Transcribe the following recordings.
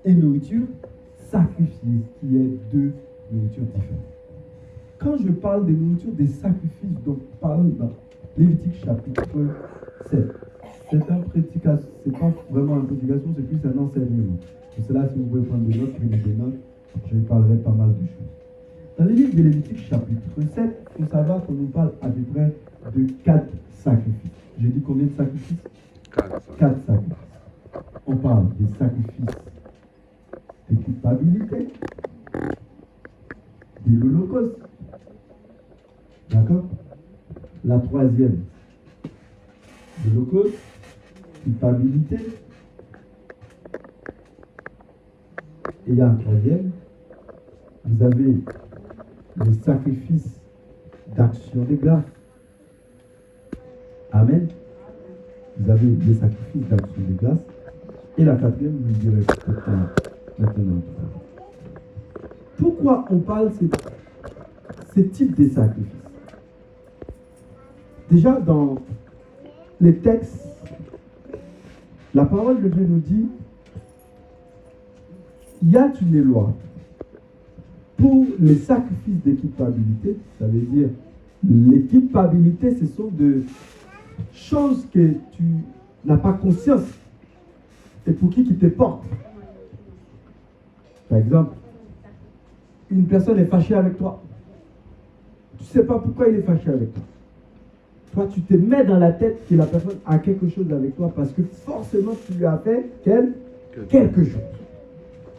et nourriture, sacrifice, qui est deux nourritures différentes. Quand je parle des nourritures des sacrifices, donc parle dans Lévitique chapitre 7. C'est pas vraiment une prédication, c'est plus un enseignement. Pour cela, si vous pouvez prendre des notes, prenez des notes, je parlerai pas mal de choses. Dans le livre de Lévitique chapitre 7, il faut savoir qu'on nous parle à peu près de 4 sacrifices. J'ai dit combien de sacrifices? 4 sacrifices. On parle des sacrifices de culpabilité, de l'Holocauste. D'accord? La troisième, l'Holocauste, culpabilité. Et il y a un troisième, vous avez les sacrifices d'action de grâce. Amen. Vous avez les sacrifices d'action de grâce. Et la quatrième, vous le direz peut-être maintenant. Pourquoi on parle de ces types de sacrifices? Déjà, dans les textes, la parole de Dieu nous dit il y a une loi pour les sacrifices de culpabilité. Ça veut dire, les culpabilités, ce sont de choses que tu n'as pas conscience et pour qui te porte. Par exemple, une personne est fâchée avec toi. Tu ne sais pas pourquoi il est fâché avec toi. Toi, tu te mets dans la tête que la personne a quelque chose avec toi parce que forcément, tu lui as fait quelque chose.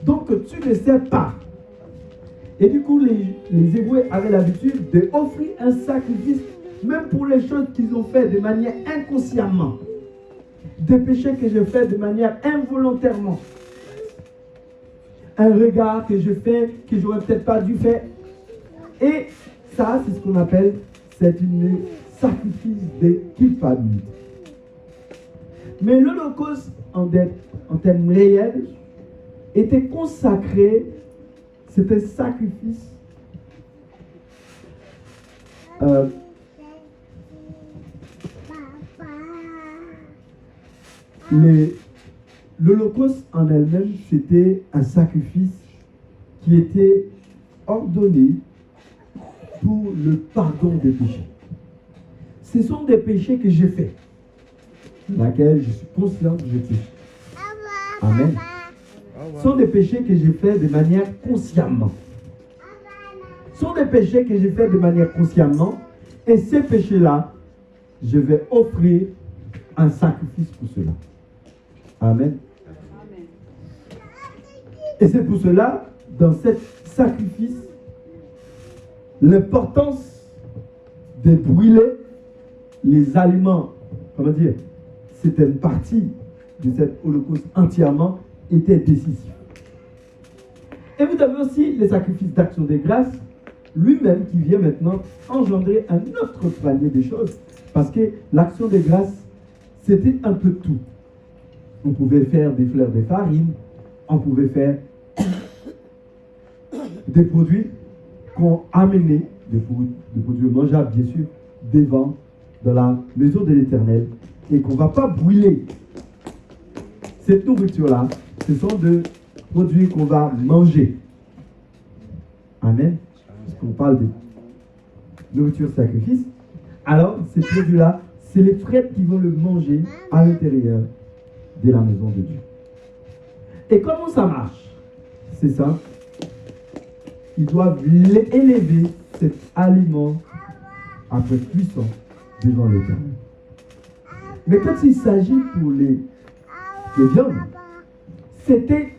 Donc, tu ne sais pas. Et du coup, les Hébreux avaient l'habitude d'offrir un sacrifice, même pour les choses qu'ils ont fait de manière inconsciemment. Des péchés que je fais de manière involontairement. Un regard que je fais, que j'aurais peut-être pas dû faire. Et ça, c'est ce qu'on appelle, c'est une sacrifice de culpabilité. Mais l'Holocauste, en termes réels, était consacré, c'était un sacrifice l'Holocauste en elle-même, c'était un sacrifice qui était ordonné pour le pardon des péchés. Ce sont des péchés que j'ai faits, laquelle je suis conscient que j'ai fait. Amen. Ce sont des péchés que j'ai faits de manière consciemment. Ce sont des péchés que j'ai faits de manière consciemment. Et ces péchés-là, je vais offrir un sacrifice pour cela. Amen. Et c'est pour cela, dans ce sacrifice, l'importance de brûler les aliments, comment dire, c'était une partie de cet holocauste entièrement, était décisif. Et vous avez aussi les sacrifices d'action de grâce, lui-même qui vient maintenant engendrer un autre panier de choses, parce que l'action de grâce, c'était un peu tout. On pouvait faire des fleurs de farine, on pouvait faire des produits qu'on amenait, des produits mangeables bien sûr, devant dans la maison de l'Éternel, et qu'on ne va pas brûler. Cette nourriture-là, ce sont des produits qu'on va manger. Amen. Parce qu'on parle de nourriture sacrifice. Alors, ces produits-là, c'est les prêtres qui vont le manger à l'intérieur de la maison de Dieu. Et comment ça marche? C'est ça. Ils doivent élever cet aliment après puissant devant l'Éternel. Mais quand il s'agit pour les viandes, c'était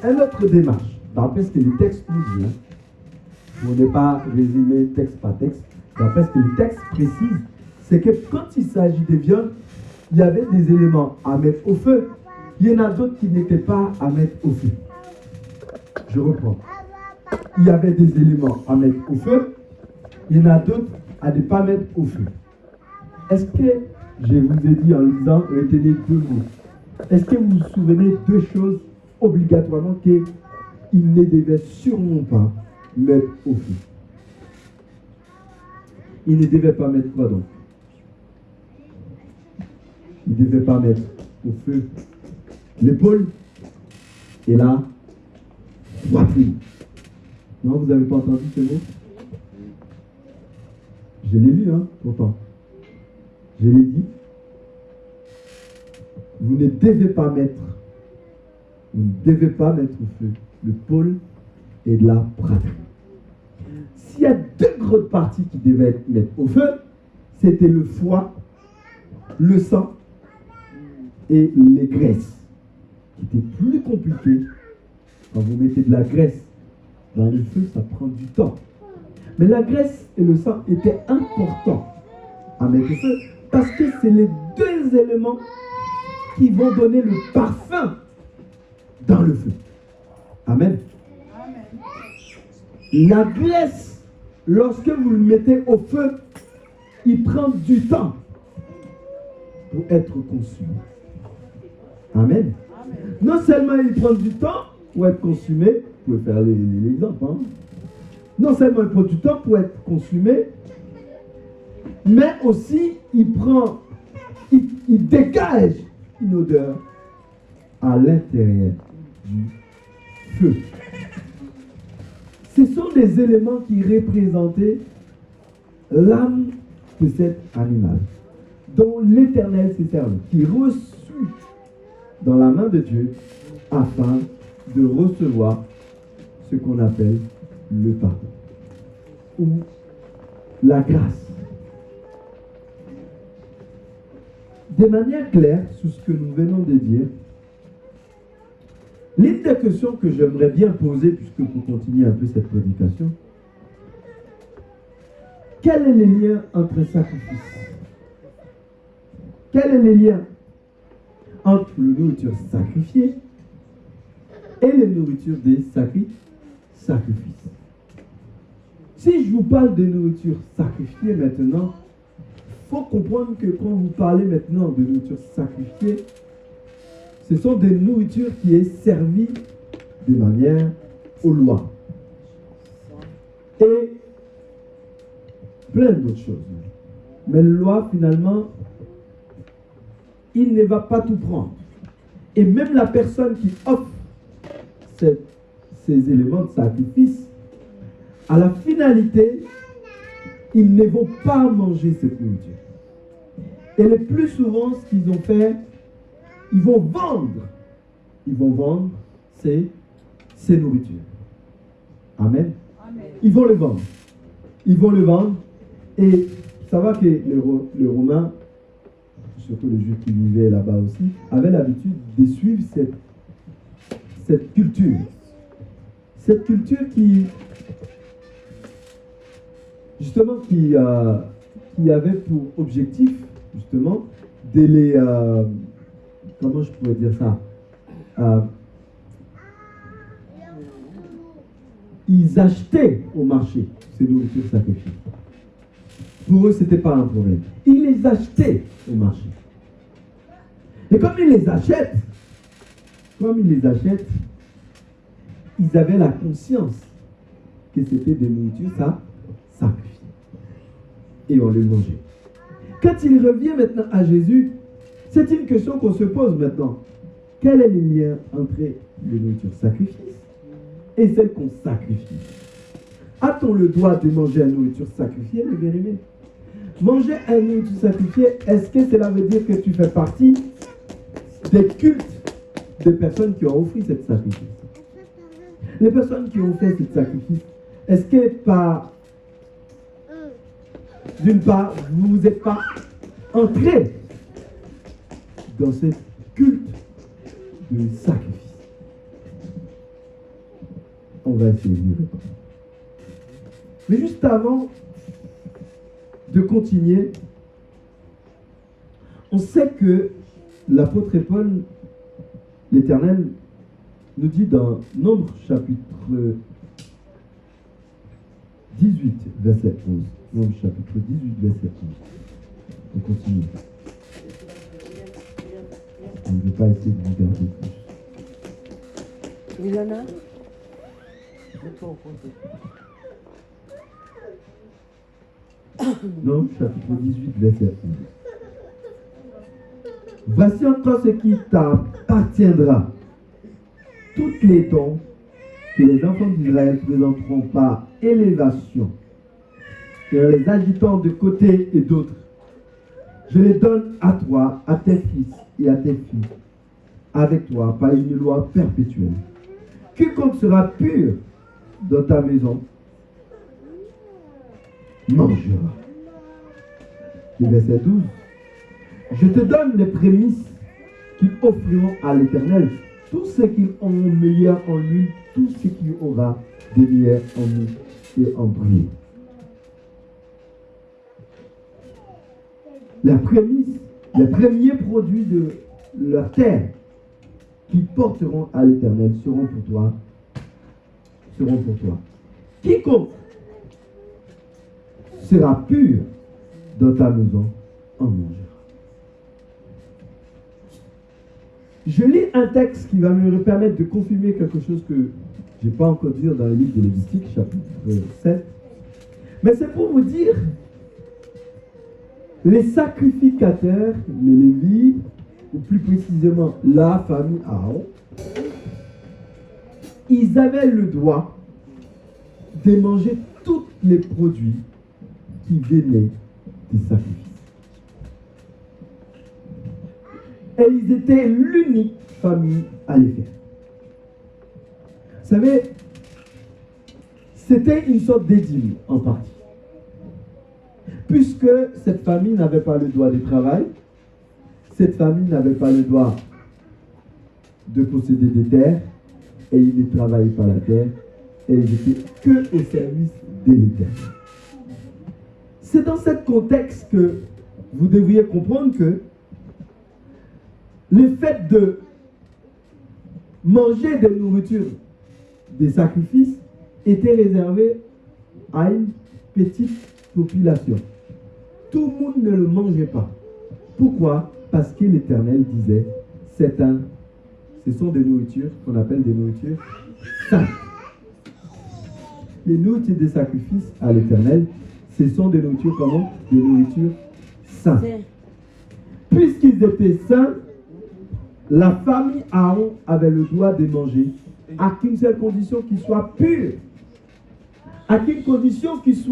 une autre démarche. D'après ce que le texte nous dit, pour ne pas résumer texte par texte, d'après ce que le texte précise, c'est que quand il s'agit de viande, il y avait des éléments à mettre au feu. Il y en a d'autres qui n'étaient pas à mettre au feu. Je reprends. Il y avait des éléments à mettre au feu. Il y en a d'autres à ne pas mettre au feu. Est-ce que je vous ai dit en lisant, retenez deux mots. Est-ce que vous vous souvenez deux choses obligatoirement qu'il ne devait sûrement pas mettre au feu? Il ne devait pas mettre quoi donc? Il ne devait pas mettre au feu l'épaule. et la poitrine. Non, vous n'avez pas entendu ce mot? Je l'ai lu, hein, pourtant. Je l'ai dit. Vous ne devez pas mettre au feu le pôle et de la poitrine. S'il y a deux grosses parties qui devaient être mises au feu, c'était le foie, le sang et les graisses, qui étaient plus compliquées. Quand vous mettez de la graisse dans le feu, ça prend du temps. Mais la graisse et le sang étaient importants à mettre au feu parce que c'est les deux éléments qui vont donner le parfum dans le feu. Amen. La graisse, lorsque vous le mettez au feu, il prend du temps pour être consumé. Amen. Non seulement il prend du temps pour être consumé, vous pouvez faire l'exemple, hein? Non seulement il prend du temps pour être consumé, mais aussi il dégage une odeur à l'intérieur du feu. Ce sont des éléments qui représentaient l'âme de cet animal, dont l'Éternel s'est servi, qui reçut dans la main de Dieu afin de recevoir ce qu'on appelle le pardon ou la grâce. De manière claire, sur ce que nous venons de dire, l'une des questions que j'aimerais bien poser, puisque pour continuer un peu cette prédication, quel est le lien entre sacrifice? Quel est le lien entre la nourriture sacrifiée et la nourriture des sacrifices? Si je vous parle de nourriture sacrifiée maintenant, il faut comprendre que quand vous parlez maintenant de nourriture sacrifiée, ce sont des nourritures qui est servie de manière aux lois. Et plein d'autres choses. Mais le loi, finalement, il ne va pas tout prendre. Et même la personne qui offre ces éléments de sacrifice, à la finalité, ils ne vont pas manger cette nourriture. Et le plus souvent, ce qu'ils ont fait, ils vont vendre ces nourritures. Amen. Ils vont le vendre. Et ça va que les Romains, surtout les Juifs qui vivaient là-bas aussi, avaient l'habitude de suivre cette culture. Cette culture qui, justement, qui avait pour objectif, justement, de les... comment je pourrais dire ça? Ils achetaient au marché ces nourritures sacrifiées. Pour eux, ce n'était pas un problème. Ils les achetaient au marché. Et comme ils les achètent, ils avaient la conscience que c'était des nourritures sacrifiées. Et on les mangeait. Quand il revient maintenant à Jésus, c'est une question qu'on se pose maintenant. Quel est le lien entre les nourritures sacrifiées et celles qu'on sacrifie? A-t-on le droit de manger une nourriture sacrifiée, mes bien-aimés? Manger une nourriture sacrifiée, est-ce que cela veut dire que tu fais partie des cultes des personnes qui ont offert cette sacrifice? Les personnes qui ont fait cette sacrifice, est-ce que d'une part, vous n'êtes pas entrés dans ce culte de sacrifice? On va essayer d'y répondre. Mais juste avant de continuer, on sait que l'apôtre Paul, l'Éternel, nous dit dans Nombre chapitre 18, verset 11. Nombre chapitre 18, verset 11. On continue. On ne veut pas essayer de vous garder plus. Il y en a? Non, chapitre 18, verset 11. Voici encore ce qui t'appartiendra. toutes les dons que les enfants d'Israël présenteront par élévation, et en les agitant de côté et d'autre, je les donne à toi, à tes fils et à tes filles, avec toi par une loi perpétuelle. Quiconque sera pur dans ta maison mangera. Le verset 12. Je te donne les prémices qu'ils offriront à l'Éternel, tout ce qu'ils ont meilleur en lui, tout ce qu'il aura de meilleur en nous et en brille. La prémisse, les premiers produits de leur terre qu'ils porteront à l'Éternel seront pour toi. Quiconque sera pur dans ta maison en mangera. Je lis un texte qui va me permettre de confirmer quelque chose que je n'ai pas encore dit dans le livre de Lévitique, chapitre 7. Mais c'est pour vous dire, les sacrificateurs, les Lévites, ou plus précisément la famille Aaron, ils avaient le droit de manger tous les produits qui venaient des sacrifices. Et ils étaient l'unique famille à les faire. Vous savez, c'était une sorte d'édile en partie. Puisque cette famille n'avait pas le droit de travail, cette famille n'avait pas le droit de posséder des terres, et ils ne travaillaient pas la terre, et ils n'étaient que au service de l'Éternel. C'est dans ce contexte que vous devriez comprendre que le fait de manger des nourritures, des sacrifices, était réservé à une petite population. Tout le monde ne le mangeait pas. Pourquoi? Parce que l'Éternel disait, ce sont des nourritures qu'on appelle des nourritures saintes. Les nourritures des sacrifices à l'Éternel, ce sont des nourritures comment? Des nourritures saintes. Puisqu'ils étaient saints, la famille Aaron avait le droit de manger à qu'une seule condition, qu'ils soient purs. À qu'une condition qu'ils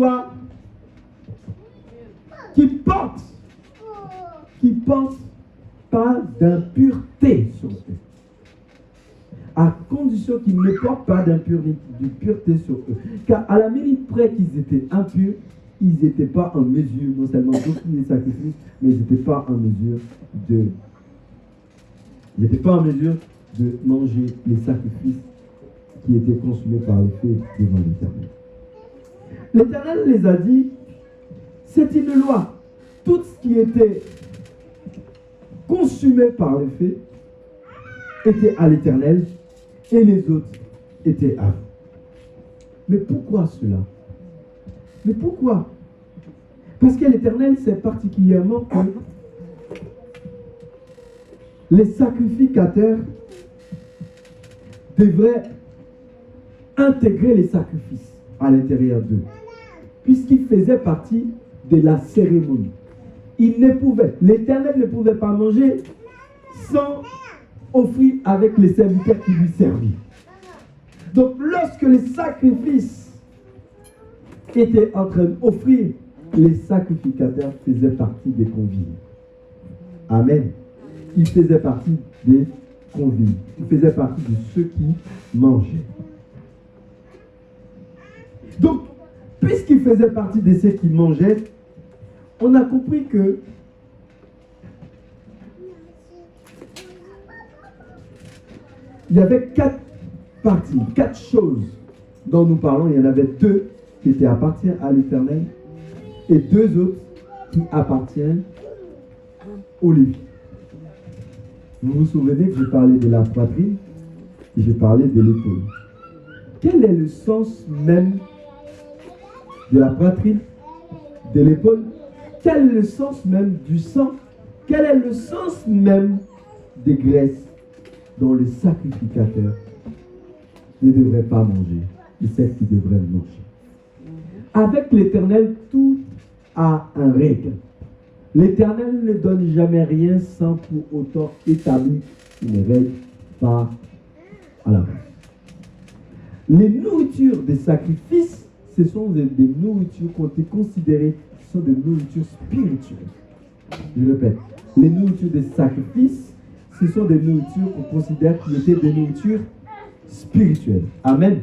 portent pas d'impureté sur eux. À condition qu'ils ne portent pas d'impureté sur eux. Car à la minute près qu'ils étaient impurs, ils n'étaient pas en mesure, non seulement d'offrir les sacrifices, mais ils n'étaient pas en mesure de manger les sacrifices qui étaient consumés par le feu devant l'Éternel. L'Éternel les a dit, c'est une loi. Tout ce qui était consumé par le feu était à l'Éternel et les autres étaient à vous. Mais pourquoi cela? Mais pourquoi? Parce que l'Éternel sait particulièrement que les sacrificateurs devraient intégrer les sacrifices à l'intérieur d'eux, puisqu'ils faisaient partie de la cérémonie. L'Éternel ne pouvait pas manger sans offrir avec les serviteurs qui lui servaient. Donc lorsque les sacrifices étaient en train d'offrir, les sacrificateurs faisaient partie des convives. Amen. Ils faisaient partie des convives. Ils faisaient partie de ceux qui mangeaient. Donc, puisqu'ils faisaient partie de ceux qui mangeaient, on a compris que il y avait 4 parties, 4 choses dont nous parlons. Il y en avait 2 qui appartiennent à l'Éternel et 2 autres qui appartiennent aux Lévites. Vous vous souvenez que j'ai parlé de la poitrine et j'ai parlé de l'épaule. Quel est le sens même de la poitrine, de l'épaule? Quel est le sens même du sang? Quel est le sens même des graisses dont les sacrificateurs ne devraient pas manger et celles qui devraient manger? Avec l'Éternel, tout a un règle. L'Éternel ne donne jamais rien sans pour autant établir une règle par à la base. Les nourritures des sacrifices, ce sont des nourritures qui ont été considérées, ce sont des nourritures spirituelles. Je répète, les nourritures des sacrifices, ce sont des nourritures qu'on considère qui étaient des nourritures spirituelles. Amen.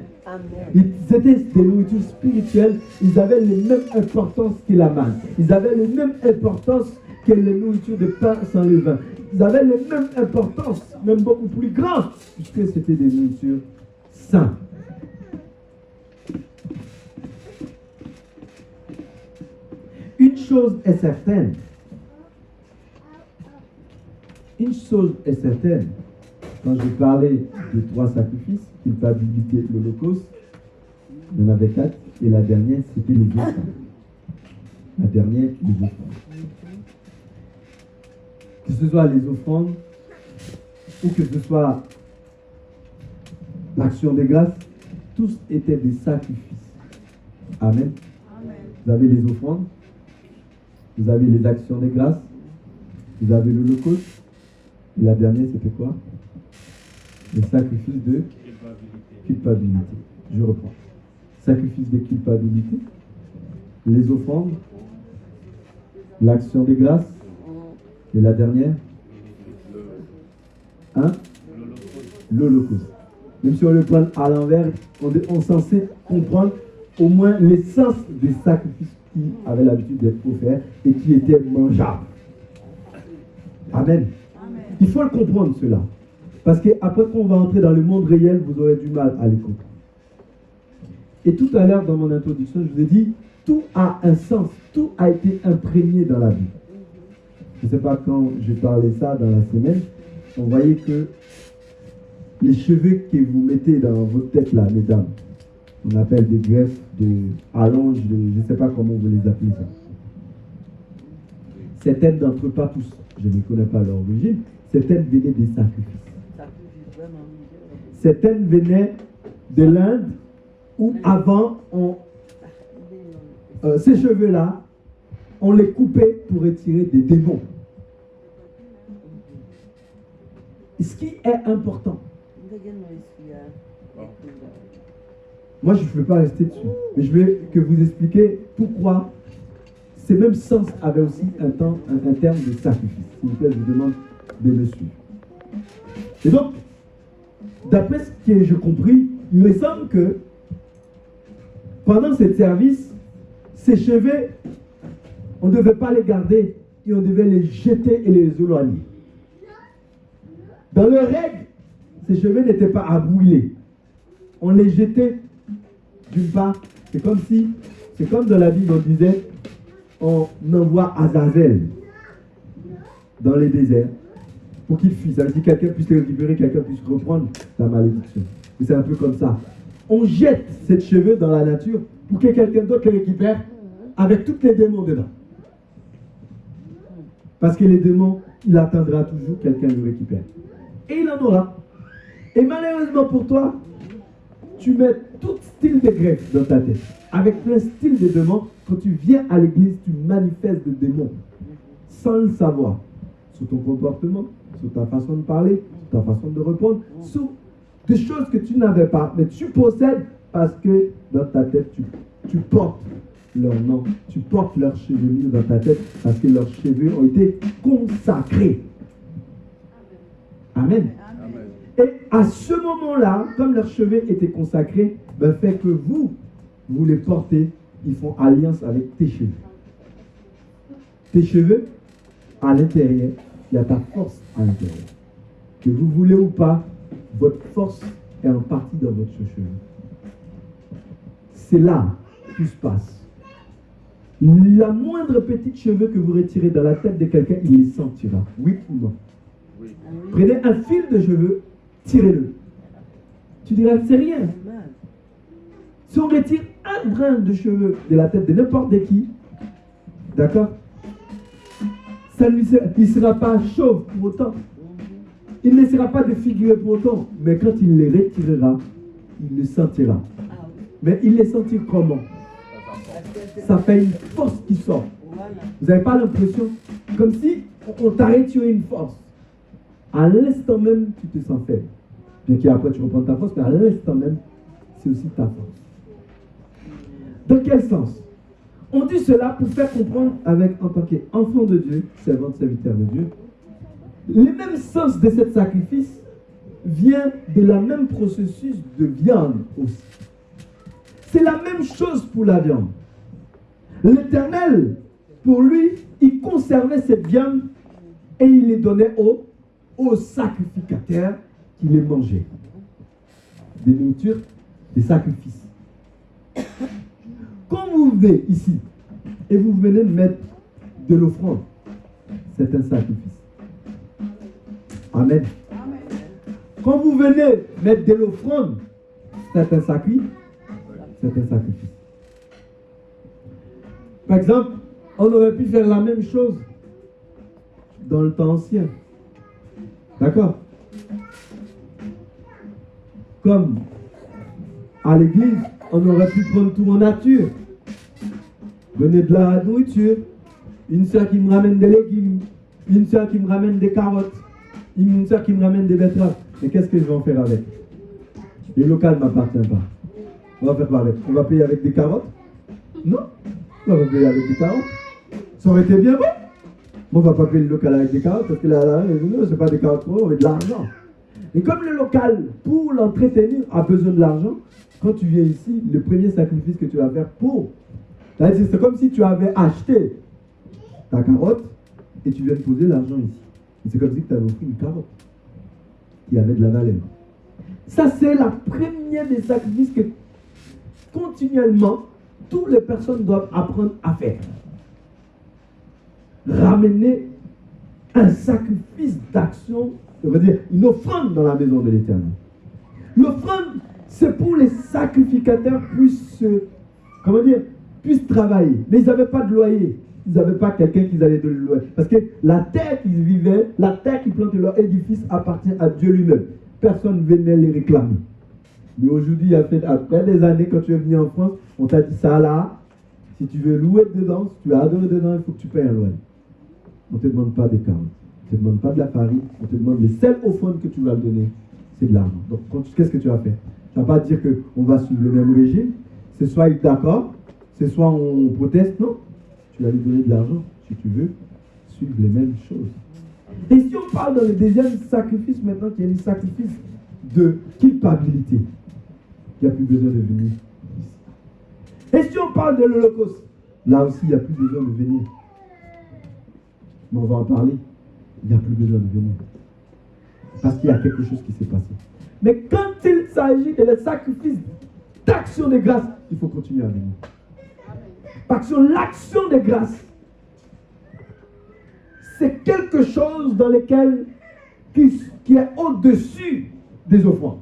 Ils étaient des nourritures spirituelles, ils avaient les mêmes importances que la manne. Ils avaient les mêmes importances que les nourritures de pain sans levain. Ils avaient les mêmes importances, même beaucoup plus grandes, puisque c'était des nourritures saintes. Une chose est certaine. Quand je parlais de 3 sacrifices, culpabilité, l'Holocauste, il y en avait 4, et la dernière, c'était les offrandes. La dernière, les offrandes. Que ce soit les offrandes, ou que ce soit l'action des grâces, tous étaient des sacrifices. Amen. Vous avez les offrandes, vous avez les actions des grâces, vous avez l'Holocauste, et la dernière, c'était quoi? Le sacrifice de culpabilité. Je reprends. Sacrifice de culpabilité, les offrandes, l'action des grâces, et la dernière, l'Holocauste. Même si on le prend à l'envers, on est censé comprendre au moins l'essence des sacrifices qui avaient l'habitude d'être offerts et qui étaient mangeables. Amen. Il faut le comprendre cela. Parce qu'après qu'on va entrer dans le monde réel, vous aurez du mal à les comprendre. Et tout à l'heure, dans mon introduction, je vous ai dit, tout a un sens, tout a été imprégné dans la Bible. Je ne sais pas quand je parlais ça dans la semaine, on voyait que les cheveux que vous mettez dans votre tête là, mesdames, on appelle des greffes, des allonges, je ne sais pas comment vous les appelez ça. Certaines d'entre eux, pas tous, je ne connais pas leur origine, certaines venaient des sacrifices. Certaines venaient de l'Inde où avant, ces cheveux-là, on les coupait pour retirer des démons. Ce qui est important. Moi, je ne peux pas rester dessus. Mais je vais que vous expliquer pourquoi ces mêmes sens avaient aussi un terme de sacrifice. S'il vous plaît, je vous demande de me suivre. Et donc, d'après ce que j'ai compris, il me semble que pendant ce service, ces cheveux, on ne devait pas les garder et on devait les jeter et les éloigner. Dans le règle, ces cheveux n'étaient pas à brûler. On les jetait d'une part. C'est comme dans la Bible, on disait, on envoie Azazel dans les déserts pour qu'il fuit. Ça veut dire que quelqu'un puisse les récupérer, quelqu'un puisse reprendre la malédiction. Et c'est un peu comme ça. On jette ces cheveux dans la nature pour que quelqu'un d'autre les récupère avec tous les démons dedans. Parce que les démons, il attendra toujours quelqu'un le récupère. Et il en aura. Et malheureusement pour toi, tu mets tout style de greffe dans ta tête. Avec plein style de démons, quand tu viens à l'église, tu manifestes des démons. Sans le savoir. Sur ton comportement, sur ta façon de parler, sur ta façon de répondre, sur des choses que tu n'avais pas, mais tu possèdes parce que dans ta tête, tu portes leur nom, tu portes leurs chevelures dans ta tête parce que leurs cheveux ont été consacrés. Amen. Amen. Et à ce moment-là, comme leurs cheveux étaient consacrés, ben fait que vous les portez, ils font alliance avec tes cheveux. Tes cheveux, à l'intérieur, il y a ta force à l'intérieur. Que vous voulez ou pas, votre force est en partie dans votre cheveu. C'est là que tout se passe. La moindre petite cheveu que vous retirez dans la tête de quelqu'un, il les sentira. Oui ou non? Oui. Prenez un fil de cheveux, tirez-le. Tu diras, c'est rien. Si on retire un brin de cheveux de la tête de n'importe qui, d'accord, il ne sera pas chauve pour autant. Il ne sera pas défiguré pour autant. Mais quand il les retirera, il le sentira. Mais il les sentit comment? Ça fait une force qui sort. Vous n'avez pas l'impression? Comme si on t'a retiré une force. À l'instant même, tu te sens faible. Bien qu'après tu reprends ta force, mais à l'instant même, c'est aussi ta force. Dans quel sens? On dit cela pour faire comprendre avec, en tant qu'enfant de Dieu, servant, serviteur de Dieu, le même sens de ce sacrifice vient de la même processus de viande aussi. C'est la même chose pour la viande. L'Éternel, pour lui, il conservait cette viande et il les donnait aux sacrificateurs qui les mangeaient. Des nourritures, des sacrifices. Quand vous venez ici et vous venez de mettre de l'offrande, c'est un sacrifice. Amen. Amen. Quand vous venez mettre de l'offrande, c'est un sacrifice. C'est un sacrifice. Par exemple, on aurait pu faire la même chose dans le temps ancien. D'accord? Comme à l'église, on aurait pu prendre tout en nature. Venez de la nourriture. Une soeur qui me ramène des légumes. Une soeur qui me ramène des carottes. Une soeur qui me ramène des betteraves. Mais qu'est-ce que je vais en faire avec? Le local ne m'appartient pas. On va faire quoi avec? On va payer avec des carottes? Non. On va payer avec des carottes. Ça aurait été bien bon. Mais on ne va pas payer le local avec des carottes parce que là, ce n'est pas des carottes pour eux, mais de l'argent. Et comme le local, pour l'entretenir, a besoin de l'argent, quand tu viens ici, le premier sacrifice que tu vas faire pour, c'est comme si tu avais acheté ta carotte et tu viens de poser l'argent ici. Et c'est comme si tu avais offert une carotte qui avait de la valeur. Ça, c'est la première des sacrifices que continuellement, toutes les personnes doivent apprendre à faire. Ramener un sacrifice d'action, ça veut dire une offrande dans la maison de l'Éternel. L'offrande, c'est pour les sacrificateurs puissent travailler. Mais ils n'avaient pas de loyer. Ils n'avaient pas quelqu'un qui allait donner le loyer. Parce que la terre qu'ils vivaient, la terre qu'ils plantaient leur édifice appartient à Dieu lui-même. Personne ne venait les réclamer. Mais aujourd'hui, après des années, quand tu es venu en France, on t'a dit ça là, si tu veux louer dedans, si tu veux adorer dedans, il faut que tu payes un loyer. On ne te demande pas des carottes, on ne te demande pas de la farine, on te demande les seules offrandes que tu vas donner, c'est de l'argent. Donc qu'est-ce que tu vas faire? Tu ne vas pas dire qu'on va suivre le même régime, c'est soit d'accord, c'est soit on proteste, non. Tu vas lui donner de l'argent, si tu veux, suivre les mêmes choses. Et si on parle dans le deuxième sacrifice maintenant, qui est le sacrifice de culpabilité, il n'y a plus besoin de venir ici. Et si on parle de l'Holocauste, là aussi, il n'y a plus besoin de venir. Mais on va en parler. Il n'y a plus besoin de venir. Parce qu'il y a quelque chose qui s'est passé. Mais quand il s'agit de le sacrifice d'action de grâce, il faut continuer à venir. Parce que l'action de grâce, c'est quelque chose dans lequel qui est au-dessus des offrandes.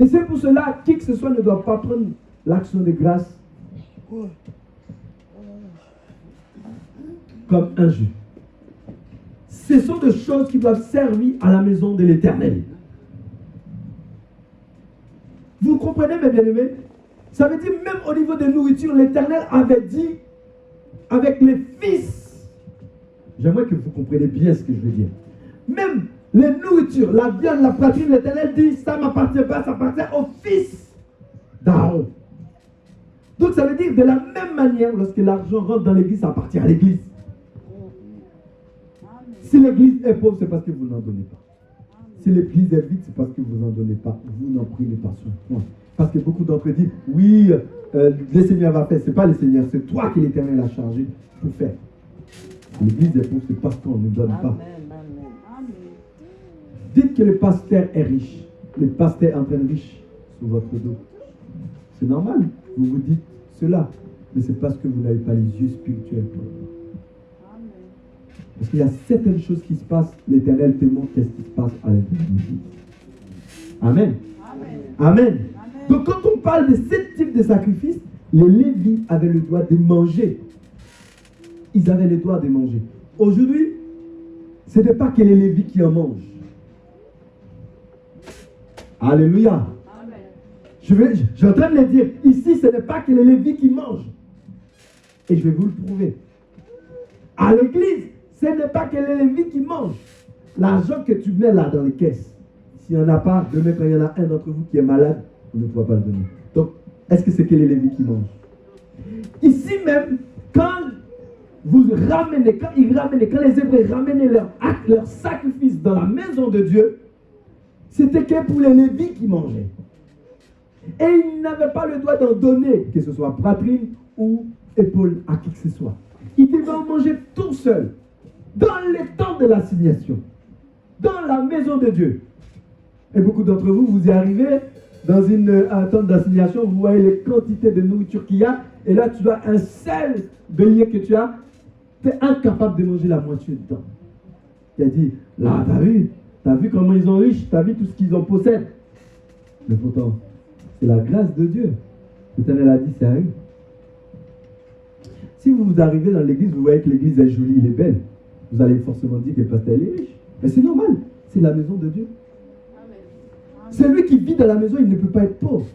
Et c'est pour cela qui que ce soit ne doit pas prendre l'action de grâce comme un jeu. Ce sont des choses qui doivent servir à la maison de l'Éternel. Vous comprenez, mes bien-aimés? Ça veut dire même au niveau des nourritures, l'Éternel avait dit avec les fils. J'aimerais que vous compreniez bien ce que je veux dire. Même les nourritures, la viande, la poitrine, l'Éternel dit ça ne m'appartient pas, ça appartient aux fils d'Aaron. Donc ça veut dire de la même manière, lorsque l'argent rentre dans l'église, ça appartient à l'église. Si l'église est pauvre, c'est parce que vous n'en donnez pas. Si l'église est vide, c'est parce que vous n'en donnez pas. Vous n'en prenez pas soin. Parce que beaucoup d'entre eux disent, oui, le Seigneur va faire. Ce n'est pas le Seigneur, c'est toi que l'Éternel a chargé pour faire. L'église est pauvre, c'est parce qu'on ne donne pas. Dites que le pasteur est riche. Le pasteur entraîne riche sur votre dos. C'est normal. Vous vous dites cela. Mais c'est parce que vous n'avez pas les yeux spirituels pour le voir. Parce qu'il y a certaines choses qui se passent, l'Éternel te montre qu'est-ce qui se passe à l'intérieur de l'église. Amen. Amen. Amen. Donc quand on parle de ce type de sacrifice, les Lévites avaient le droit de manger. Ils avaient le droit de manger. Aujourd'hui, ce n'est pas que les Lévites qui en mangent. Alléluia. Amen. Je suis en train de le dire. Ici, ce n'est pas que les Lévites qui mangent. Et je vais vous le prouver. À l'église, ce n'est pas que les Lévites qui mangent. L'argent que tu mets là dans les caisses, S'il n'y en a pas, demain quand il y en a un d'entre vous qui est malade, on ne pourra pas le donner. Donc, est-ce que c'est que les Lévites qui mangent? Ici même, quand quand les Hébreux ramenaient leur acte, leur sacrifice dans la maison de Dieu, c'était que pour les Lévites qui mangeaient. Et ils n'avaient pas le droit d'en donner, que ce soit poitrine ou épaule à qui que ce soit. Ils devaient en manger tout seuls, dans les temps de l'assignation, dans la maison de Dieu. Et beaucoup d'entre vous, vous y arrivez dans un temps d'assignation, vous voyez les quantités de nourriture qu'il y a, et là tu as un seul bélier que tu as, tu es incapable de manger la moitié du temps. Tu as dit, là, t'as vu comment ils sont riches, t'as vu tout ce qu'ils en possèdent. Mais pourtant, c'est la grâce de Dieu. L'Éternel a dit, c'est arrivé. Si vous arrivez dans l'église, vous voyez que l'église est jolie, elle est belle, vous allez forcément dire que le pasteur est riche. Mais c'est normal, c'est la maison de Dieu. Celui qui vit dans la maison, il ne peut pas être pauvre.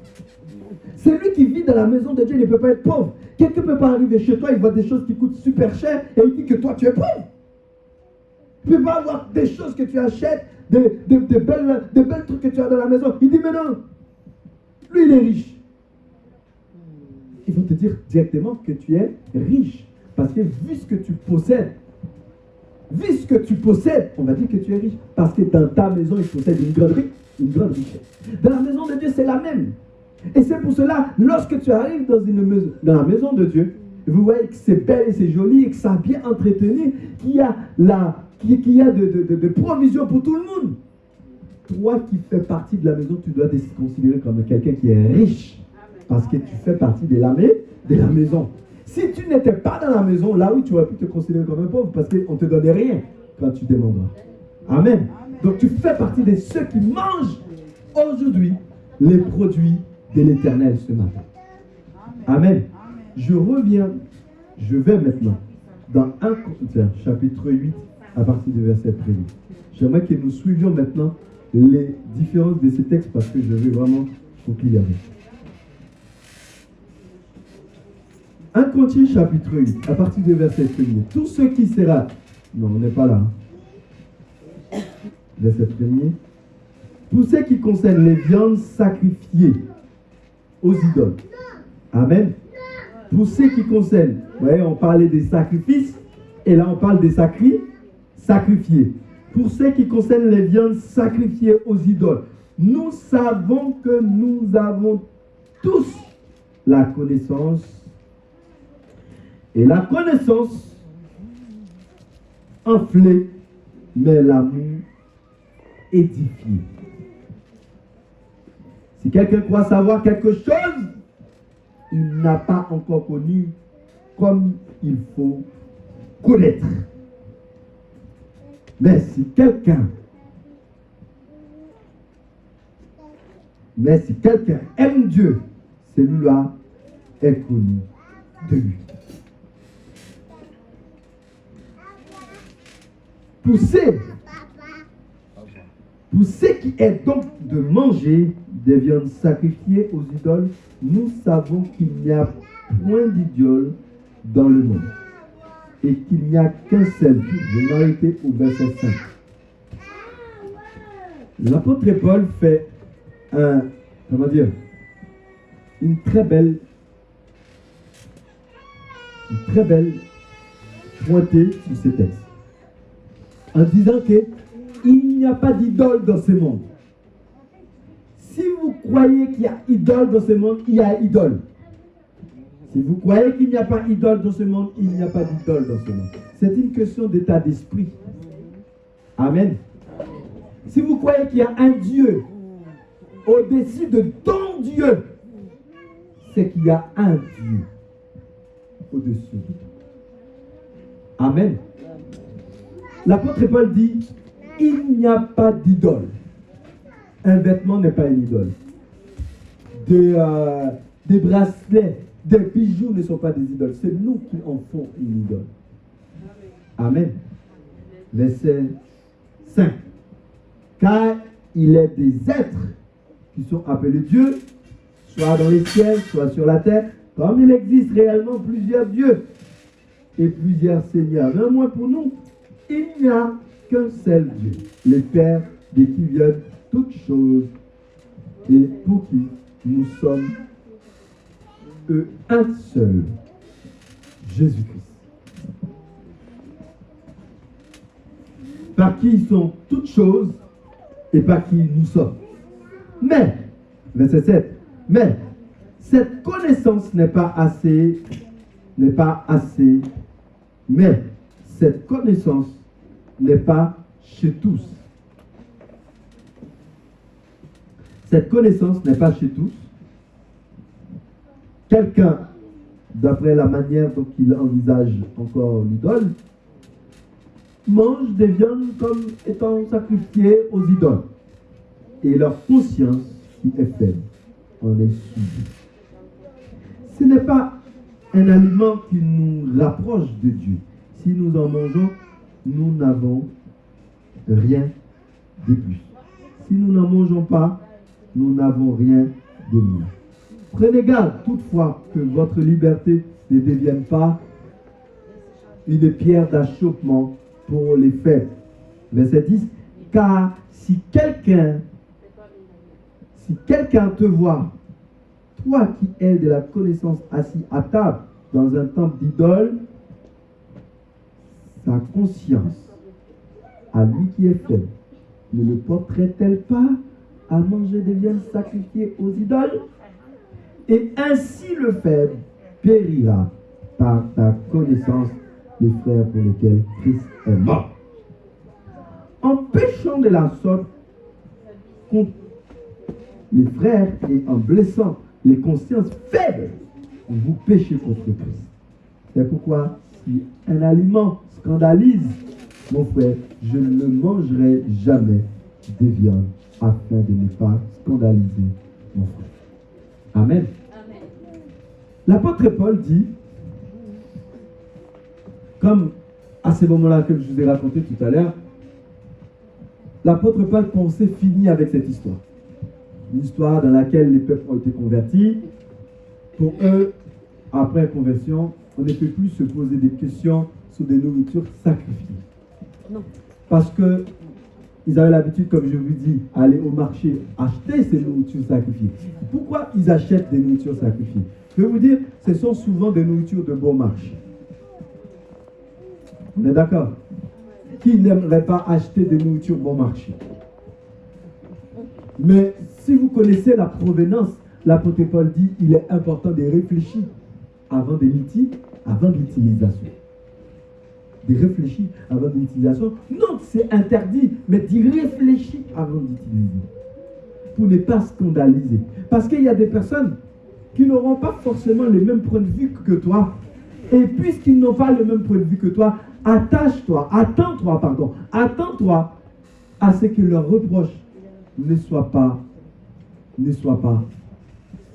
Celui qui vit dans la maison de Dieu, il ne peut pas être pauvre. Quelqu'un ne peut pas arriver chez toi, il voit des choses qui coûtent super cher et il dit que toi, tu es pauvre. Tu ne peux pas avoir des choses que tu achètes, des belles trucs que tu as dans la maison. Il dit, mais non, lui, il est riche. Il faut te dire directement que tu es riche. Parce que vu ce que tu possèdes, on va dire que tu es riche. Parce que dans ta maison, il possède une grande richesse. Dans la maison de Dieu, c'est la même. Et c'est pour cela, lorsque tu arrives dans la maison de Dieu, vous voyez que c'est belle et c'est joli et que ça a bien entretenu, qu'il y a de provisions pour tout le monde. Toi qui fais partie de la maison, tu dois te considérer comme quelqu'un qui est riche. Parce que tu fais partie de la maison. Si tu n'étais pas dans la maison, là oui, tu aurais pu te considérer comme un pauvre parce qu'on ne te donnait rien quand tu demanderas. Amen. Donc tu fais partie de ceux qui mangent aujourd'hui les produits de l'Éternel ce matin. Amen. Je vais maintenant dans 1 Corinthiens chapitre 8 à partir du verset 1er. J'aimerais que nous suivions maintenant les différences de ces textes parce que je veux vraiment conclure avec. 1 Corinthiens chapitre 8 à partir du verset 1er. Tout ce qui sera... Non, on n'est pas là. Verset 1er. Tout ce qui concerne les viandes sacrifiées aux idoles. Amen. Pour ce qui concerne, vous voyez, on parlait des sacrifices, et là on parle des sacrifiés. Pour ce qui concerne les viandes sacrifiées aux idoles, nous savons que nous avons tous la connaissance, et la connaissance enflée, mais l'amour édifié. Si quelqu'un croit savoir quelque chose, il n'a pas encore connu comme il faut connaître. Mais si quelqu'un aime Dieu, celui-là est connu de lui. Pour ce qui est donc de manger des viandes sacrifiées aux idoles, nous savons qu'il n'y a point d'idole dans le monde et qu'il n'y a qu'un seul Dieu. Je vais m'arrêter au verset 5. L'apôtre Paul fait une très belle pointée sur ce texte en disant qu'il n'y a pas d'idole dans ce monde. Si vous croyez qu'il y a idole dans ce monde, il y a idole. Si vous croyez qu'il n'y a pas idole dans ce monde, il n'y a pas d'idole dans ce monde. C'est une question d'état d'esprit. Amen. Si vous croyez qu'il y a un Dieu au-dessus de ton Dieu, c'est qu'il y a un Dieu au-dessus de toi. Amen. L'apôtre Paul dit, il n'y a pas d'idole. Un vêtement n'est pas une idole. Des bracelets, des bijoux ne sont pas des idoles. C'est nous qui en font une idole. Amen. Verset 5. Car il est des êtres qui sont appelés Dieu, soit dans les ciels, soit sur la terre, comme il existe réellement plusieurs dieux et plusieurs seigneurs. Néanmoins pour nous, il n'y a qu'un seul Dieu, le Père de qui viennent toutes choses et pour qui nous sommes un seul, Jésus-Christ. Par qui sont toutes choses et par qui nous sommes. Mais, verset 7, mais cette connaissance n'est pas assez, mais cette connaissance n'est pas chez tous. Cette connaissance n'est pas chez tous. Quelqu'un, d'après la manière dont il envisage encore l'idole, mange des viandes comme étant sacrifiées aux idoles. Et leur conscience, qui est faible, en est souillée. Ce n'est pas un aliment qui nous rapproche de Dieu. Si nous en mangeons, nous n'avons rien de plus. Si nous n'en mangeons pas, nous n'avons rien de mieux. Prenez garde toutefois que votre liberté ne devienne pas une pierre d'achoppement pour les faibles. Verset 10. Car si quelqu'un te voit, toi qui es de la connaissance assis à table dans un temple d'idole, sa conscience, à lui qui est faible, ne le porterait-elle pas à manger des viandes sacrifiées aux idoles? Et ainsi le faible périra par ta connaissance des frères pour lesquels Christ est mort. En péchant de la sorte contre les frères et en blessant les consciences faibles, vous péchez contre Christ. C'est pourquoi si un aliment scandalise mon frère, je ne le mangerai jamais des viandes afin de ne pas scandaliser mon frère. Amen. Amen. L'apôtre Paul dit, comme à ce moment-là que je vous ai raconté tout à l'heure, l'apôtre Paul pensait finir avec cette histoire. Une histoire dans laquelle les peuples ont été convertis. Pour eux, après conversion, on ne peut plus se poser des questions sur des nourritures sacrifiées. Non. Parce que ils avaient l'habitude, comme je vous dis, aller au marché acheter ces nourritures sacrifiées. Pourquoi ils achètent des nourritures sacrifiées? Je vais vous dire, ce sont souvent des nourritures de bon marché. On est d'accord? Qui n'aimerait pas acheter des nourritures bon marché? Mais si vous connaissez la provenance, l'apôtre Paul dit il est important de réfléchir avant de l'utilisation. De réfléchir avant de l'utilisation. Non, c'est interdit, mais d'y réfléchir avant d'utiliser. Pour ne pas scandaliser. Parce qu'il y a des personnes qui n'auront pas forcément le même point de vue que toi. Et puisqu'ils n'ont pas le même point de vue que toi, attends-toi à ce que leur reproche ne soit pas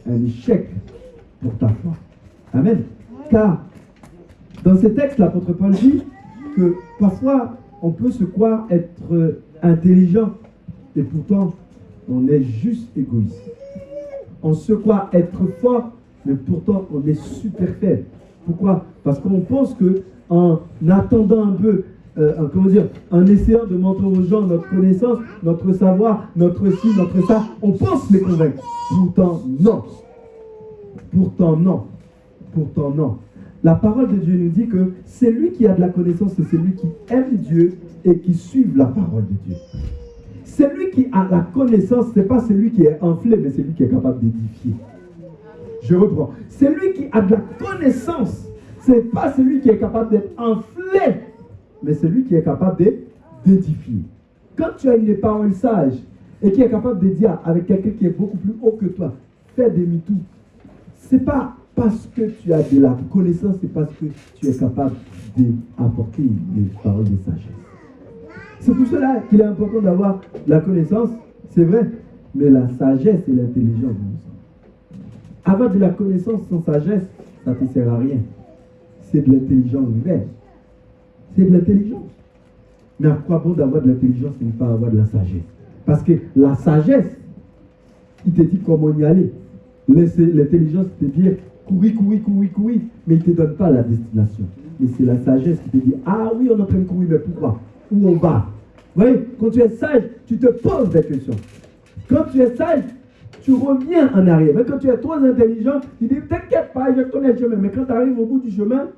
un échec pour ta foi. Amen. Car dans ce texte, l'apôtre Paul dit que parfois on peut se croire être intelligent et pourtant on est juste égoïste. On se croit être fort, mais pourtant on est super faible. Pourquoi? Parce qu'on pense que en attendant un peu, en essayant de montrer aux gens notre connaissance, notre savoir, notre ci, notre ça, on pense les convaincre. Pourtant non. Pourtant non. La parole de Dieu nous dit que c'est lui qui a de la connaissance, c'est celui qui aime Dieu et qui suit la parole de Dieu. Celui qui a la connaissance, ce n'est pas celui qui est enflé, mais celui qui est capable d'édifier. Je reprends. Celui qui a de la connaissance, ce n'est pas celui qui est capable d'être enflé, mais celui qui est capable d'édifier. Quand tu as une parole sage et qui est capable de dire avec quelqu'un qui est beaucoup plus haut que toi, fais demi-tour, ce n'est pas parce que tu as de la connaissance, c'est parce que tu es capable d'apporter des paroles de sagesse. C'est pour cela qu'il est important d'avoir la connaissance, c'est vrai, mais la sagesse et l'intelligence. Avoir de la connaissance sans sagesse, ça ne te sert à rien. C'est de l'intelligence humaine. C'est de l'intelligence. Mais à quoi bon d'avoir de l'intelligence et ne pas avoir de la sagesse? Parce que la sagesse, il te dit comment y aller. L'intelligence te dit courir, mais il ne te donne pas la destination. Mais c'est la sagesse qui te dit, ah oui, on est en train de courir, mais pourquoi? Où on va? Vous voyez, quand tu es sage, tu te poses des questions. Quand tu es sage, tu reviens en arrière. Mais quand tu es trop intelligent, tu dis, t'inquiète pas, je connais le chemin. Mais quand tu arrives au bout du chemin,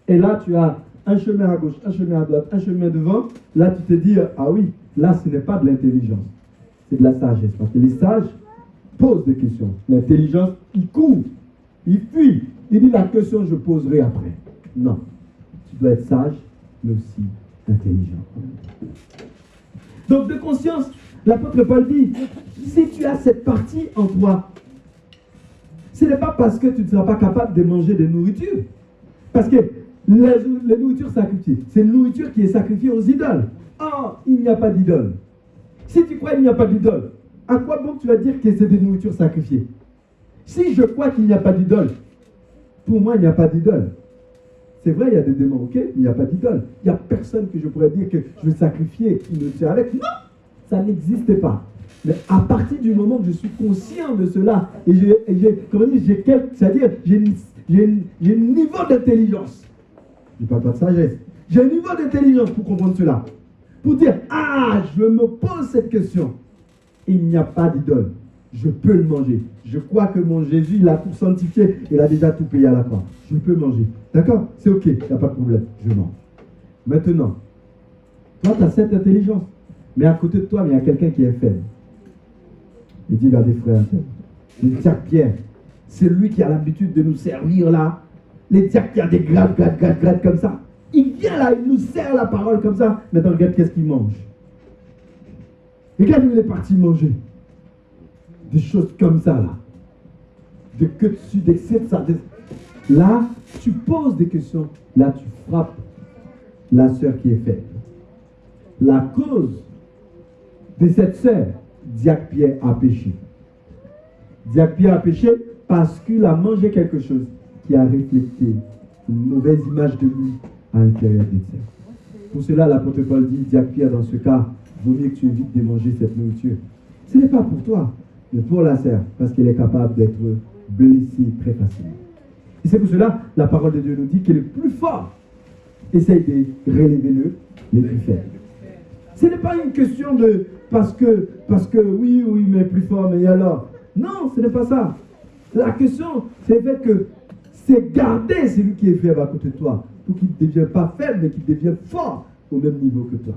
et là tu as un chemin à gauche, un chemin à droite, un chemin devant, là tu te dis, ah oui, là ce n'est pas de l'intelligence, c'est de la sagesse. Parce que les sages posent des questions. L'intelligence, il court, il fuit. Il dit, la question je poserai après. Non, tu dois être sage, mais aussi intelligent. Donc de conscience, l'apôtre Paul dit, si tu as cette partie en toi, ce n'est pas parce que tu ne seras pas capable de manger de nourriture. Parce que les nourritures sacrifiées, c'est une nourriture qui est sacrifiée aux idoles. Oh, il n'y a pas d'idole. Si tu crois qu'il n'y a pas d'idole, à quoi bon tu vas dire que c'est des nourritures sacrifiées? Si je crois qu'il n'y a pas d'idole, pour moi il n'y a pas d'idole. C'est vrai, il y a des démons, ok? Il n'y a pas d'idole. Il n'y a personne que je pourrais dire que je vais sacrifier une nourriture avec. Non! Ça n'existe pas. Mais à partir du moment que je suis conscient de cela, et j'ai un niveau d'intelligence. Je ne parle pas de sagesse. J'ai un niveau d'intelligence pour comprendre cela. Pour dire, ah, je me pose cette question. Il n'y a pas d'idole. Je peux le manger. Je crois que mon Jésus, il a tout sanctifié. Il a déjà tout payé à la croix. Je peux manger. D'accord? C'est ok. Il n'y a pas de problème. Je mange. Maintenant, toi, tu as cette intelligence. Mais à côté de toi, il y a quelqu'un qui est faible. Il dit, regardez frère, le diacre Pierre, c'est lui qui a l'habitude de nous servir là. Les diacres qui a des grades comme ça. Il vient là, il nous sert la parole comme ça. Maintenant, regarde qu'est-ce qu'il mange. Regarde où il est parti manger. Des choses comme ça là. De que dessus, d'excès de ça. Là, tu poses des questions. Là, tu frappes la sœur qui est faible. La cause de cette sœur, diacre Pierre a péché. Diacre Pierre a péché parce qu'il a mangé quelque chose qui a reflété une mauvaise image de lui à l'intérieur des siens. Pour cela, l'apôtre Paul dit, diacre Pierre, dans ce cas, vaut mieux que tu évites de manger cette nourriture. Ce n'est pas pour toi, mais pour la sœur, parce qu'elle est capable d'être blessée très facilement. Et c'est pour cela, la parole de Dieu nous dit que le plus fort essaye de relever les plus faibles. Ce n'est pas une question de parce que oui, mais plus fort, mais alors. Non, ce n'est pas ça. La question, c'est le fait que c'est garder celui qui est faible à côté de toi pour qu'il ne devienne pas faible, mais qu'il devienne fort au même niveau que toi.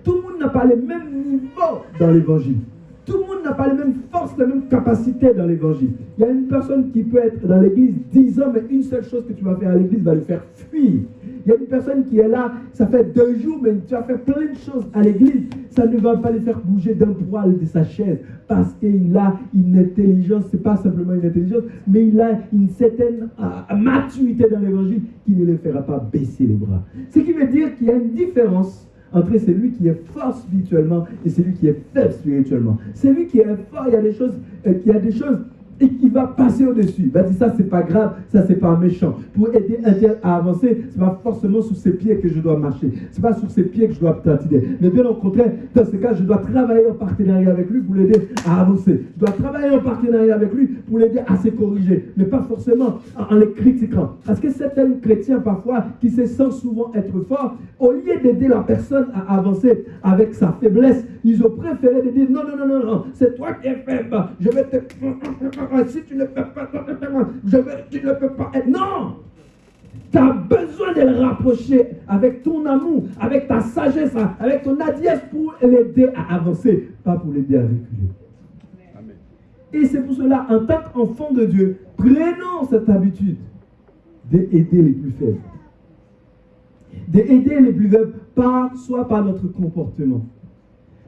Tout le monde n'a pas les mêmes niveaux dans l'évangile. Tout le monde n'a pas les mêmes forces, les mêmes capacités dans l'évangile. Il y a une personne qui peut être dans l'église 10 ans, mais une seule chose que tu vas faire à l'église va le faire fuir. Il y a une personne qui est là, ça fait 2 jours, mais tu vas faire plein de choses à l'église. Ça ne va pas le faire bouger d'un poil de sa chaise. Parce qu'il a une intelligence, ce n'est pas simplement une intelligence, mais il a une certaine maturité dans l'évangile qui ne le fera pas baisser les bras. Ce qui veut dire qu'il y a une différence entre celui qui est fort spirituellement et celui qui est faible spirituellement. Celui qui est fort, il y a des choses et qui va passer au-dessus. Il va dire, ça c'est pas grave, ça c'est pas méchant. Pour aider un tel à avancer, c'est pas forcément sur ses pieds que je dois marcher. C'est pas sur ses pieds que je dois tatiner. Mais bien au contraire, dans ce cas, je dois travailler en partenariat avec lui pour l'aider à avancer. Je dois travailler en partenariat avec lui pour l'aider à se corriger. Mais pas forcément en les critiquant. Parce que certains chrétiens parfois, qui se sentent souvent être forts, au lieu d'aider la personne à avancer avec sa faiblesse, ils ont préféré de dire, non, c'est toi qui es faible. Je vais te... Si tu ne peux pas, tu ne peux pas être. Non! Tu as besoin de le rapprocher avec ton amour, avec ta sagesse, avec ton hardiesse pour l'aider à avancer, pas pour l'aider à reculer. Amen. Et c'est pour cela, en tant qu'enfant de Dieu, prenons cette habitude d'aider les plus faibles. D'aider les plus faibles, soit par notre comportement.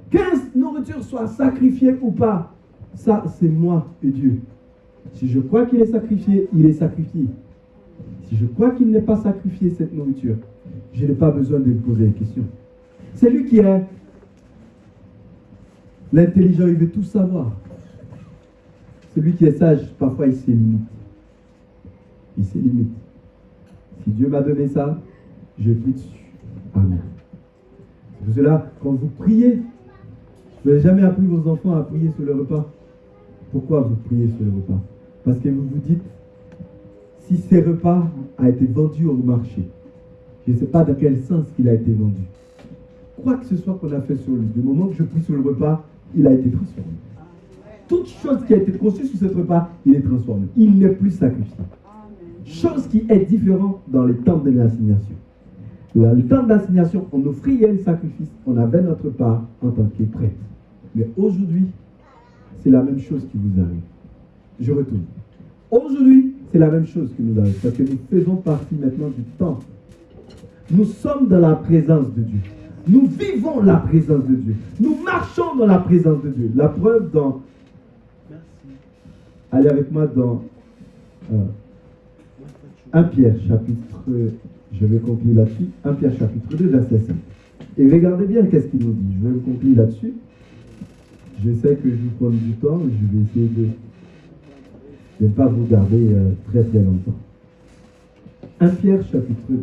Que nourriture soit sacrifiée ou pas, ça c'est moi et Dieu. Si je crois qu'il est sacrifié, il est sacrifié. Si je crois qu'il n'est pas sacrifié, cette nourriture, je n'ai pas besoin de me poser des questions. C'est lui qui est l'intelligent, il veut tout savoir. Celui qui est sage, parfois il s'élimite. Il s'élimite. Si Dieu m'a donné ça, je prie dessus. Amen. C'est pour cela, quand vous priez, vous n'avez jamais appris vos enfants à prier sur le repas. Pourquoi vous priez sur le repas? Parce que vous vous dites, si ce repas a été vendu au marché, je ne sais pas dans quel sens il a été vendu. Quoi que ce soit qu'on a fait sur lui, du moment que je prie sur le repas, il a été transformé. toute chose qui a été conçue sur ce repas, il est transformé. Il n'est plus sacrifié. Chose qui est différente dans les temps de l'assignation. Le temps d'assignation, on offrait un sacrifice, on avait notre part en tant que prêtre. Mais aujourd'hui, c'est la même chose qui vous arrive. Je retourne. Aujourd'hui, c'est la même chose qui nous arrive, parce que nous faisons partie maintenant du temps. Nous sommes dans la présence de Dieu. Nous vivons la présence de Dieu. Nous marchons dans la présence de Dieu. La preuve dans... Allez avec moi dans 1 Pierre chapitre... Je vais conclure là-dessus. 1 Pierre chapitre 2, verset 5. Et regardez bien qu'est-ce qu'il nous dit. Je vais conclure là-dessus. Je sais que je vous prends du temps. Je vais essayer de ne pas vous garder très très longtemps. 1 Pierre chapitre 2.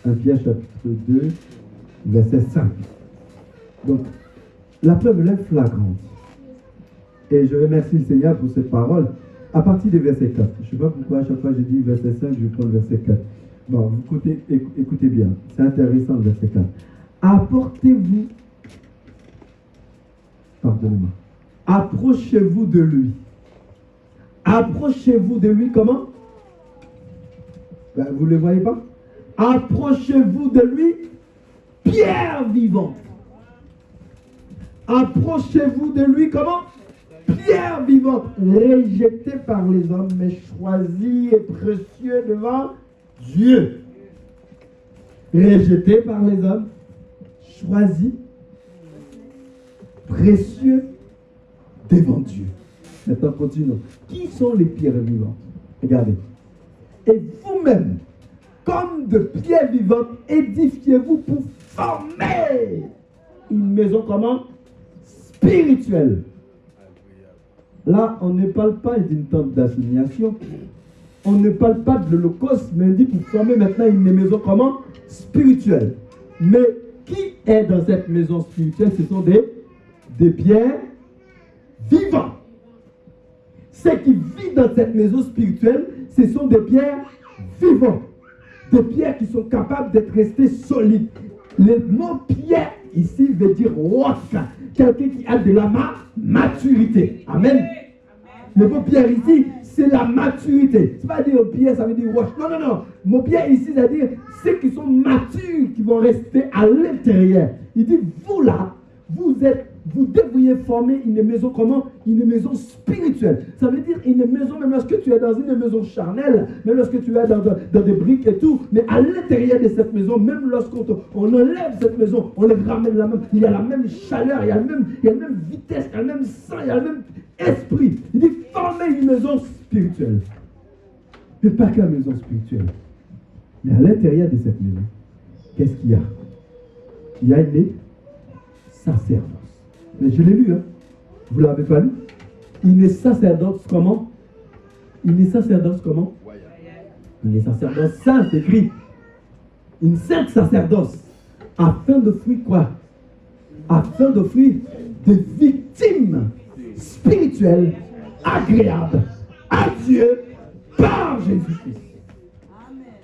1 Pierre chapitre 2, verset 5. Donc, la preuve est flagrante. Et je remercie le Seigneur pour cette parole à partir du verset 4. Je ne sais pas pourquoi à chaque fois je dis verset 5, je prends le verset 4. Bon, vous écoutez bien. C'est intéressant le verset 4. Apportez-vous, pardonnez-moi, approchez-vous de lui. Approchez-vous de lui comment? Vous ne le voyez pas? Approchez-vous de lui, pierre vivante. Approchez-vous de lui comment? Pierre vivante, rejetée par les hommes, mais choisie et précieux devant Dieu. Rejetée par les hommes, choisie, précieux devant Dieu. Maintenant, continuons. Qui sont les pierres vivantes? Regardez. Et vous-même, comme de pierres vivantes, édifiez-vous pour former une maison comment? Spirituelle. Là, on ne parle pas d'une tente d'assignation. On ne parle pas de l'Holocauste, mais on dit pour former maintenant une maison comment? Spirituelle. Mais qui est dans cette maison spirituelle? Ce sont des pierres vivantes. Ce qui vit dans cette maison spirituelle, ce sont des pierres vivantes. Des pierres qui sont capables d'être restées solides. Le mot pierre ici veut dire roc. Quelqu'un qui a de la maturité. Amen. Le mot pierre ici, c'est la maturité. C'est pas dire pierre, ça veut dire roche. Non, non, non. Le mot pierre ici, ça veut dire ceux qui sont matures, qui vont rester à l'intérieur. Il dit, vous là, vous devriez former une maison comment? Une maison spirituelle. Ça veut dire une maison, même lorsque tu es dans une maison charnelle, même lorsque tu es dans des briques et tout, mais à l'intérieur de cette maison, même lorsqu'on enlève cette maison, on les ramène la même, il y a la même chaleur, il y a la même vitesse, il y a le même sang, il y a le même esprit. Il dit former une maison spirituelle. Mais pas qu'une maison spirituelle. Mais à l'intérieur de cette maison, qu'est-ce qu'il y a? Il y a une sacerdoce. Mais je l'ai lu, hein. Vous ne l'avez pas lu? Une sacerdoce comment? Une sacerdoce comment? Une sacerdoce sainte, écrit. Une sainte sacerdoce. Afin d'offrir quoi? Afin d'offrir des victimes spirituelles agréables à Dieu par Jésus-Christ.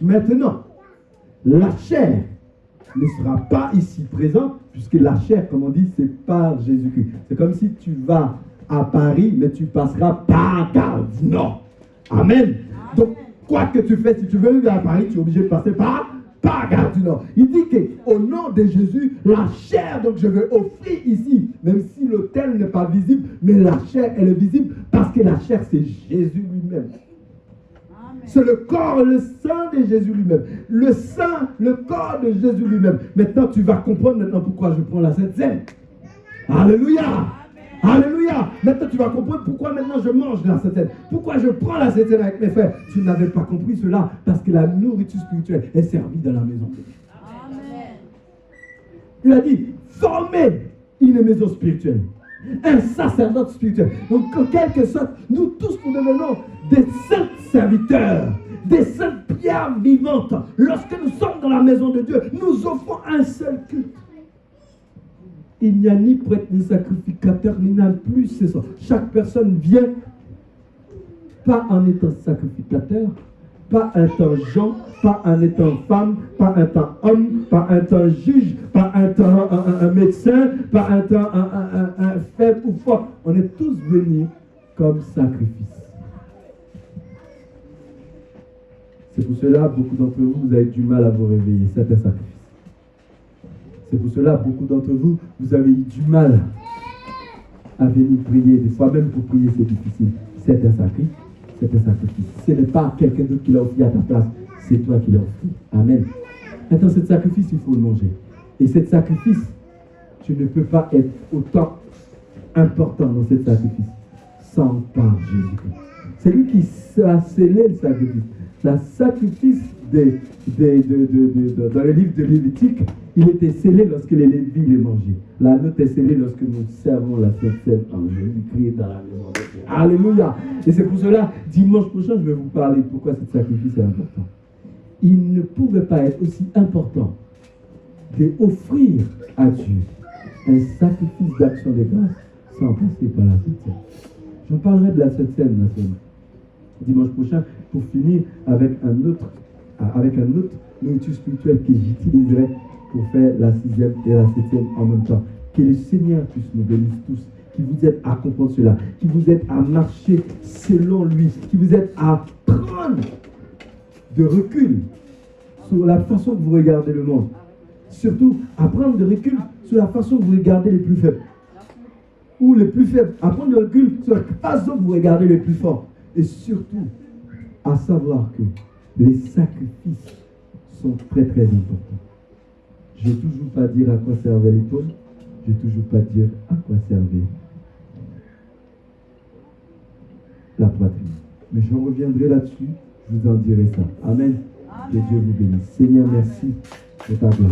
Maintenant, la chair ne sera pas ici présente, puisque la chair, comme on dit, c'est par Jésus-Christ. C'est comme si tu vas à Paris, mais tu passeras par Gardiner. Amen. Donc, quoi que tu fais, si tu veux aller à Paris, tu es obligé de passer par Gardiner. Il dit qu'au nom de Jésus, la chair, donc je vais offrir ici, même si l'autel n'est pas visible, mais la chair, elle est visible, parce que la chair, c'est Jésus lui-même. C'est le corps, le sang de Jésus lui-même. Le sang, le corps de Jésus lui-même. Maintenant, tu vas comprendre maintenant pourquoi je prends la Sainte Seine. Alléluia. Alléluia. Maintenant, tu vas comprendre pourquoi maintenant je mange la Sainte Seine. Pourquoi je prends la Sainte Seine avec mes frères. Tu n'avais pas compris cela parce que la nourriture spirituelle est servie dans la maison. Amen. Il a dit, formez une maison spirituelle. Un sacerdoce spirituel. Donc, en quelque sorte, nous tous, nous devenons des saints serviteurs, des saintes pierres vivantes. Lorsque nous sommes dans la maison de Dieu, nous offrons un seul culte. Il n'y a ni prêtre, ni sacrificateur, ni non plus, c'est ça. Chaque personne vient, pas en étant sacrificateur, pas un temps Jean, pas un temps femme, pas un temps homme, pas un temps juge, pas un temps un médecin, pas un temps un faible ou fort. On est tous venus comme sacrifice. C'est pour cela, beaucoup d'entre vous, vous avez du mal à vous réveiller. C'est un sacrifice. C'est pour cela, beaucoup d'entre vous, vous avez eu du mal à venir prier. Des fois, même pour prier, c'est difficile. C'est un sacrifice. C'est un sacrifice. Ce n'est pas quelqu'un d'autre qui l'a offert à ta place. C'est toi qui l'as offert. Amen. Maintenant, ce sacrifice, il faut le manger. Et ce sacrifice, tu ne peux pas être autant important dans ce sacrifice sans par Jésus-Christ. C'est lui qui a scellé le sacrifice. Le sacrifice dans le livre de Lévitique, il était scellé lorsque les Lévites les mangeaient. La note est scellée lorsque nous servons la Sainte Seine en Jésus-Christ dans la maison de Dieu. Alléluia. Et c'est pour cela, dimanche prochain, je vais vous parler pourquoi ce sacrifice est important. Il ne pouvait pas être aussi important d'offrir à Dieu un sacrifice d'action de grâce sans passer par la Sainte Seine. J'en parlerai de la Sainte Seine dimanche prochain pour finir avec un autre nourriture spirituelle que j'utiliserai pour faire la 6e et la 7e en même temps. Que le Seigneur puisse nous bénir tous, qui vous aide à comprendre cela, qui vous aide à marcher selon lui, qui vous aide à prendre de recul sur la façon que vous regardez le monde. Surtout, à prendre de recul sur la façon que vous regardez les plus faibles. Ou les plus faibles, à prendre de recul sur la façon que vous regardez les plus forts. Et surtout, à savoir que les sacrifices sont très très importants. Je ne vais toujours pas dire à quoi servait l'épaule, je ne vais toujours pas dire à quoi servait la poitrine. Mais j'en reviendrai là-dessus, je vous en dirai ça. Amen. Que Dieu vous bénisse. Seigneur, merci pour ta grâce.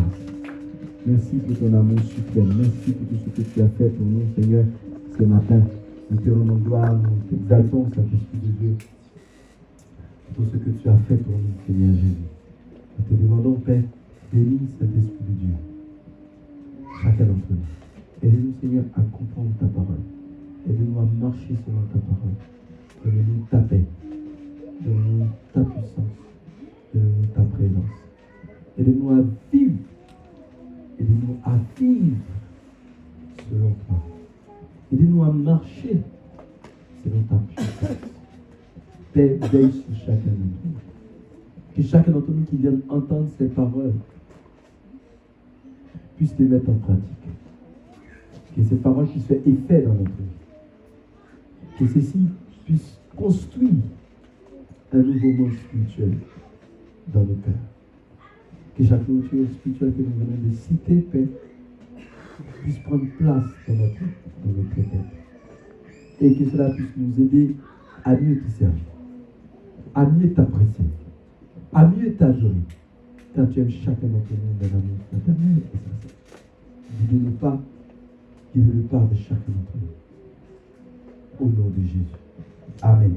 Merci pour ton amour suprême. Merci pour tout ce que tu as fait pour nous, Seigneur, ce matin. Nous te rendons gloire, nous t'exaltons, Saint-Esprit de Dieu, pour ce que tu as fait pour nous, Seigneur Jésus. Nous te demandons, Père, bénis Saint-Esprit de Dieu, chacun d'entre nous. Aide-nous, Seigneur, à comprendre ta parole. Aide-nous à marcher selon ta parole. Donne-nous ta paix. Donne-nous ta puissance. Donne-nous ta présence. Aide-nous à vivre. Aide-nous à vivre selon toi. Aidez-nous à marcher selon ta puissance. Père, veille sur chacun d'entre nous. Que chacun d'entre nous qui vient entendre ces paroles puisse les mettre en pratique. Que ces paroles puissent faire effet dans notre vie. Que ceci puisse construire un nouveau monde spirituel dans nos cœurs. Que chaque nourriture spirituelle que nous venons de citer, Père, puisse prendre place dans notre tête. Et que cela puisse nous aider à mieux te servir, à mieux t'apprécier, à mieux t'adorer, car tu aimes chacun d'entre nous d'un amour fraternel et sincère. Guide-le pas de chacun d'entre nous. Au nom de Jésus. Amen.